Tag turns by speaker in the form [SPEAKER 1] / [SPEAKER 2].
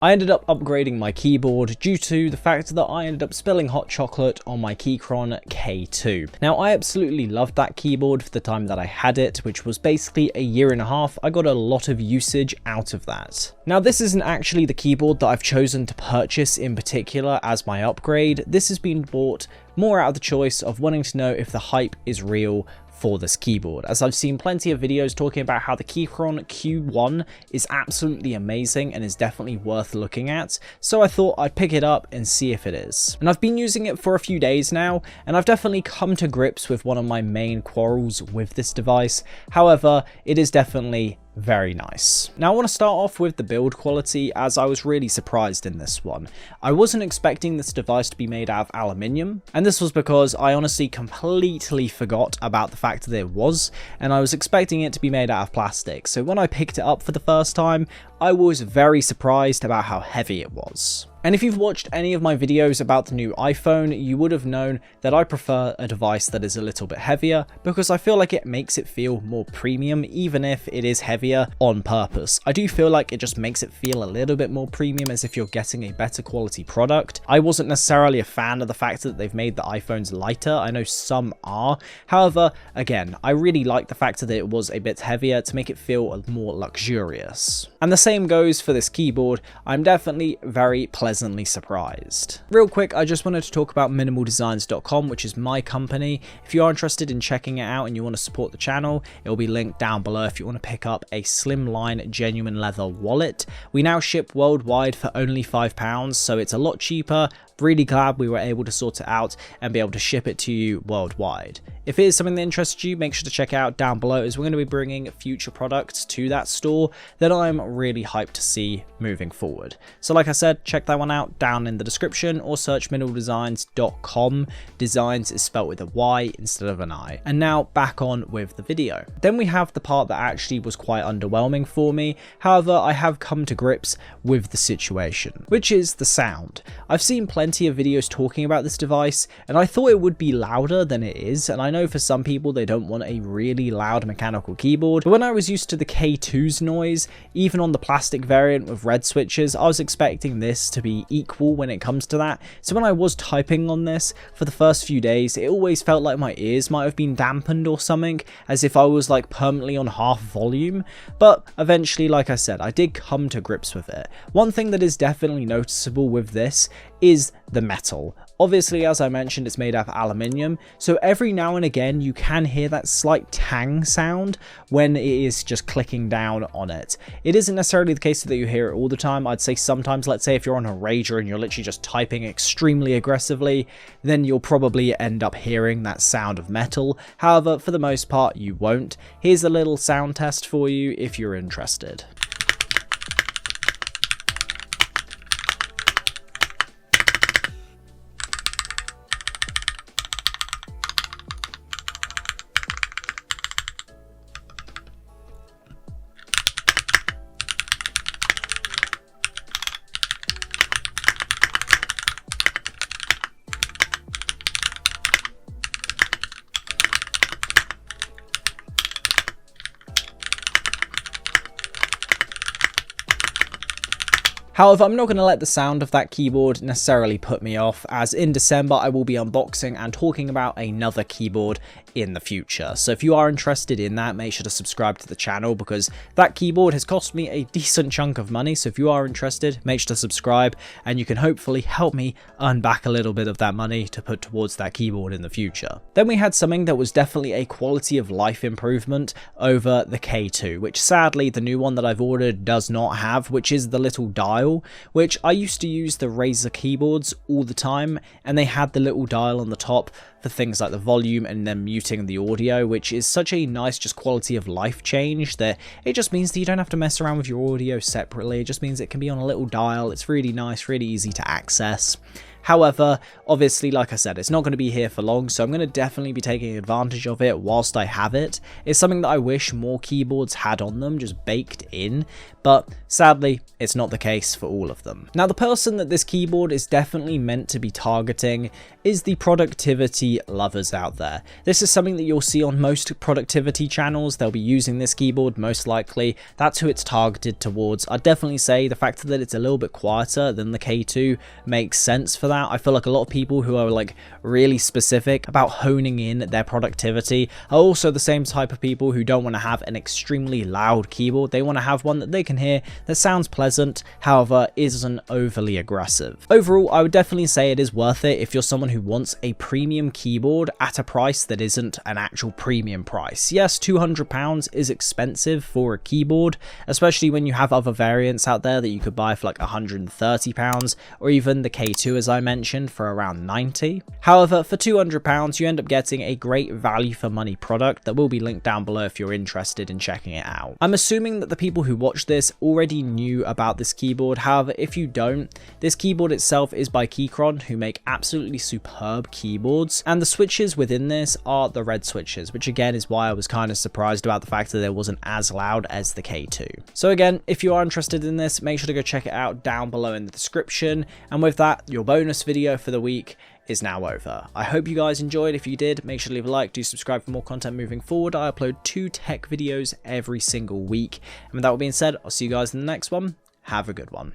[SPEAKER 1] I ended up upgrading my keyboard due to the fact that I ended up spilling hot chocolate on my Keychron K2. Now, I absolutely loved that keyboard for the time that I had it, which was basically a year and a half. I got a lot of usage out of that. Now, this isn't actually the keyboard that I've chosen to purchase in particular as my upgrade. This has been bought more out of the choice of wanting to know if the hype is real for this keyboard, as I've seen plenty of videos talking about how the Keychron Q1 is absolutely amazing and is definitely worth looking at, so I thought I'd pick it up and see if it is. And I've been using it for a few days now, and I've definitely come to grips with one of my main quarrels with this device. However, it is definitely very nice. Now, I want to start off with the build quality, as I was really surprised in this one. I wasn't expecting this device to be made out of aluminium, and this was because I honestly completely forgot about the fact that it was, and I was expecting it to be made out of plastic. So when I picked it up for the first time, I was very surprised about how heavy it was. And if you've watched any of my videos about the new iPhone, you would have known that I prefer a device that is a little bit heavier, because I feel like it makes it feel more premium, even if it is heavier on purpose. I do feel like it just makes it feel a little bit more premium, as if you're getting a better quality product. I wasn't necessarily a fan of the fact that they've made the iPhones lighter. I know some are. However, again, I really like the fact that it was a bit heavier to make it feel more luxurious. And the same goes for this keyboard. I'm definitely very pleasantly surprised. Real quick, I just wanted to talk about minimaldesigns.com, which is my company. If you are interested in checking it out and you want to support the channel, it will be linked down below if you want to pick up a slimline genuine leather wallet. We now ship worldwide for only £5, so it's a lot cheaper. Really glad we were able to sort it out and be able to ship it to you worldwide. If it is something that interests you, make sure to check it out down below, as we're going to be bringing future products to that store that I'm really hyped to see moving forward. So like I said, check that one out down in the description, or search minimaldesigns.com. Designs is spelt with a Y instead of an I. And now back on with the video. Then we have the part that actually was quite underwhelming for me. However, I have come to grips with the situation, which is the sound. I've seen plenty of videos talking about this device, and I thought it would be louder than it is, and I know for some people they don't want a really loud mechanical keyboard, but when I was used to the K2's noise, even on the plastic variant with red switches, I was expecting this to be equal when it comes to that. So when I was typing on this for the first few days, it always felt like my ears might have been dampened or something, as if I was like permanently on half volume. But eventually, like I said, I did come to grips with it. One thing that is definitely noticeable with this is the metal. Obviously, as I mentioned, it's made out of aluminium, so every now and again you can hear that slight tang sound when it is just clicking down on it. It isn't necessarily the case that you hear it all the time. I'd say sometimes, let's say if you're on a rager and you're literally just typing extremely aggressively, then you'll probably end up hearing that sound of metal. However, for the most part, you won't. Here's a little sound test for you if you're interested. However, I'm not going to let the sound of that keyboard necessarily put me off, as in December I will be unboxing and talking about another keyboard in the future. So if you are interested in that, make sure to subscribe to the channel, because that keyboard has cost me a decent chunk of money. So if you are interested, make sure to subscribe, and you can hopefully help me earn back a little bit of that money to put towards that keyboard in the future. Then we had something that was definitely a quality of life improvement over the K2, which sadly the new one that I've ordered does not have, which is the little dial, which I used to use the Razer keyboards all the time, and they had the little dial on the top for things like the volume and then muting the audio, which is such a nice just quality of life change that it just means that you don't have to mess around with your audio separately. It just means it can be on a little dial. It's really nice, really easy to access. However, obviously, like I said, it's not going to be here for long, so I'm going to definitely be taking advantage of it whilst I have it. It's something that I wish more keyboards had on them, just baked in, but sadly, it's not the case for all of them. Now, the person that this keyboard is definitely meant to be targeting is the productivity lovers out there. This is something that you'll see on most productivity channels. They'll be using this keyboard most likely. That's who it's targeted towards. I'd definitely say the fact that it's a little bit quieter than the K2 makes sense for that. I feel like a lot of people who are like really specific about honing in their productivity are also the same type of people who don't want to have an extremely loud keyboard. They want to have one that they can hear that sounds pleasant, however isn't overly aggressive. Overall, I would definitely say it is worth it if you're someone who wants a premium keyboard at a price that isn't an actual premium price. Yes, £200 is expensive for a keyboard, especially when you have other variants out there that you could buy for like £130, or even the K2 as I mentioned for around £90. However, for £200 you end up getting a great value for money product that will be linked down below if you're interested in checking it out. I'm assuming that the people who watch this already knew about this keyboard. However, if you don't, this keyboard itself is by Keychron, who make absolutely superb keyboards, and the switches within this are the red switches, which again is why I was kind of surprised about the fact that it wasn't as loud as the K2. So again, if you are interested in this, make sure to go check it out down below in the description, and with that, your bonus video for the week is now over. I hope you guys enjoyed. If you did, make sure to leave a like, do subscribe for more content moving forward. I upload 2 tech videos every single week, and with that being said, I'll see you guys in the next one. Have a good one.